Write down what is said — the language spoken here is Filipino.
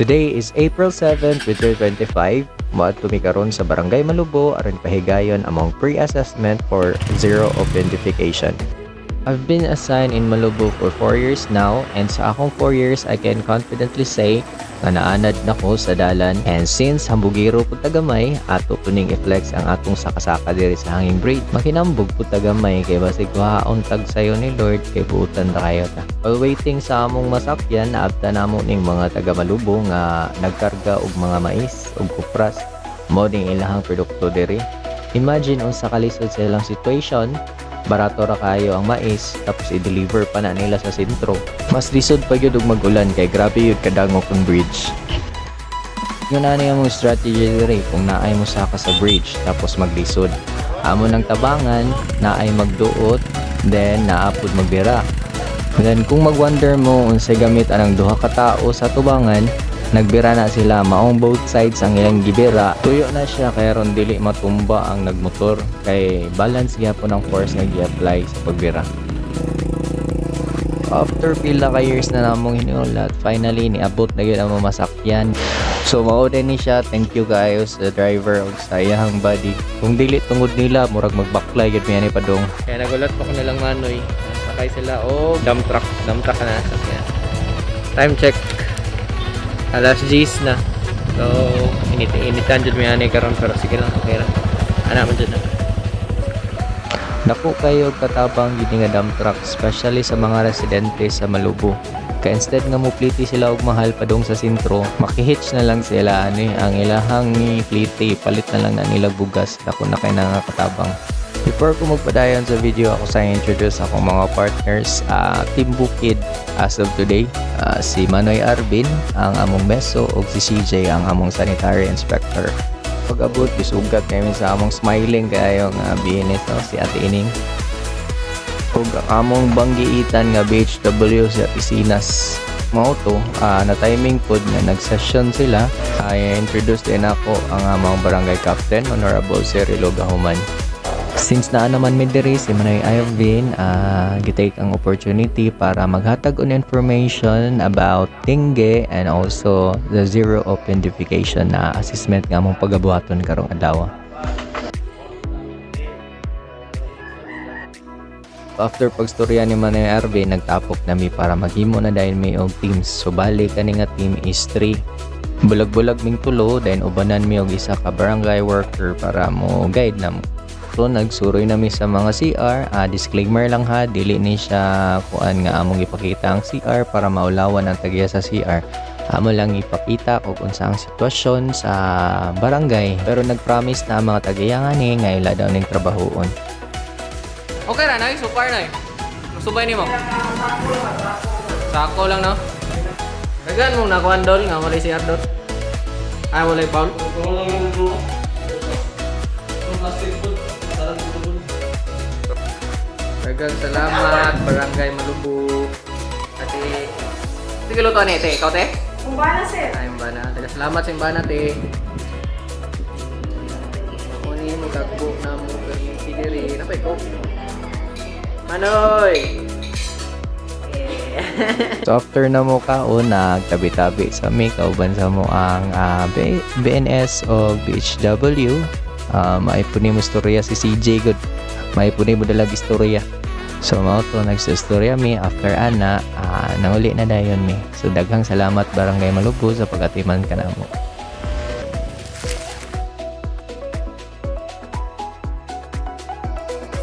Today is April 7, 2025. Moadto mi karon sa Barangay Malubo aron pahigayon among pre-assessment for zero authentication. I've been assigned in Malubo for 4 years now, and sa akong 4 years I can confidently say na naanad na ko sa dalan, and since hambugiro po tagamay ato tuning i-flex ang atong sakasaka diri sa hanging braid. Makinambog po tagamay kay basig wahaon tag sayo ni Lord kay buutan ra kayo ta. While waiting sa among masakyan, naabta namo ning mga taga Malubo nga nagkarga og mga mais ug kupras mo ding ilahang produkto diri. Imagine unsa kalisod sa ilang situation. Barato ra kayo ang mais tapos i-deliver pa na nila sa sentro. Mas lisod pa gyud og mag-ulan kay grabe yun kadangog ang bridge. Yun na niya mong strategy diri kung naay mo saka sa bridge tapos maglisod. Amo ng tabangan, naay magduot, then naapod magbira. Then kung mag-wonder mo unsay gamit anang duha ka tawo sa tubangan, nagbira na sila maong both sides ang ilang gibira. Tuyo na siya kaya ron dili matumba ang nagmotor kay balance gyapon ang force nga gi-apply sa pagbira. After pila ka years na namong hiniulat, finally niabot na gyud ang masakyan. So mao din ni siya, thank you kayo sa driver ug sa iyang body. Kung dili tungod nila murag magbaklay gyud mi ani padong. Kaya nagulat pa ko nilang manoy. Sakay sila dump truck na sakyan. Time check. Alas 10 na. So, initan dyan may anay karon pero sige lang, okay lang. Anak mo dyan na. Naku kayo katabang yun nga dump truck, especially sa mga residente sa Malubo. Kaya instead nga mupliti sila og mahal padong sa sentro, makihitch na lang sila ang ilahang pliti, palit na lang na nila bugas. Naku na kayo katabang. Before ko magpadayon sa video, ako sa introduce akong mga partners. Team Bukid as of today, si Manoy Arvin ang among meso o si CJ ang among sanitary inspector. Pag-abot, isugat kami sa among smiling kayong BNS si Ate Ining. Ug among banggiitan nga BHW sa Pisinas. Mao to, na timing pod na nag-session sila, i-introduce din ako ang among barangay captain, Honorable Cyrilo Gahuman. Since naa naman mi diri si Manoy Arvin, gitake ang opportunity para maghatag on information about dengue and also the zero authentication na assessment nga mong pagabuhaton karong adlaw. After pagstorya ni Manoy Arvin, nagtapok nami para maghimo na dahil may og teams. So bali kani nga team is 3. Bulag-bulag ming tulo, then ubanan mi og isa ka barangay worker para mo guide na mo. So nagsuroy nami sa mga CR, disclaimer lang ha, dili ni siya kuan nga among ipakita ang CR para maulawan ang tagiya sa CR. Amo lang ipakita kung unsa ang sitwasyon sa barangay, pero nagpromise na ang mga tagiya nga ni nga ila daw ning trabahoon. Okay ra nay, super nay. Subay nimo. Sako lang no. Dagan mo nakuan dol nga wala CR dot. Ay wala Paul. Dagang salamat, Barangay Malubo. Ate, sige luto ni te, ikaw te? Umbana sir. Ay, umbana. Dagang salamat sa umbana te. Ako ni mo kagbo na mo permisi diri. Napay ko. Manoy! So after na mo kaon, nagtabi-tabi sa may kauban sa mo ang BNS o BHW. Maipuni mo istorya si CJ good. Maipuni mo dalag istorya. So mao to nagsistorya mi after ana nanguli na dayon mi. So daghang salamat Barangay Malubo sa pag-atiman kanamo.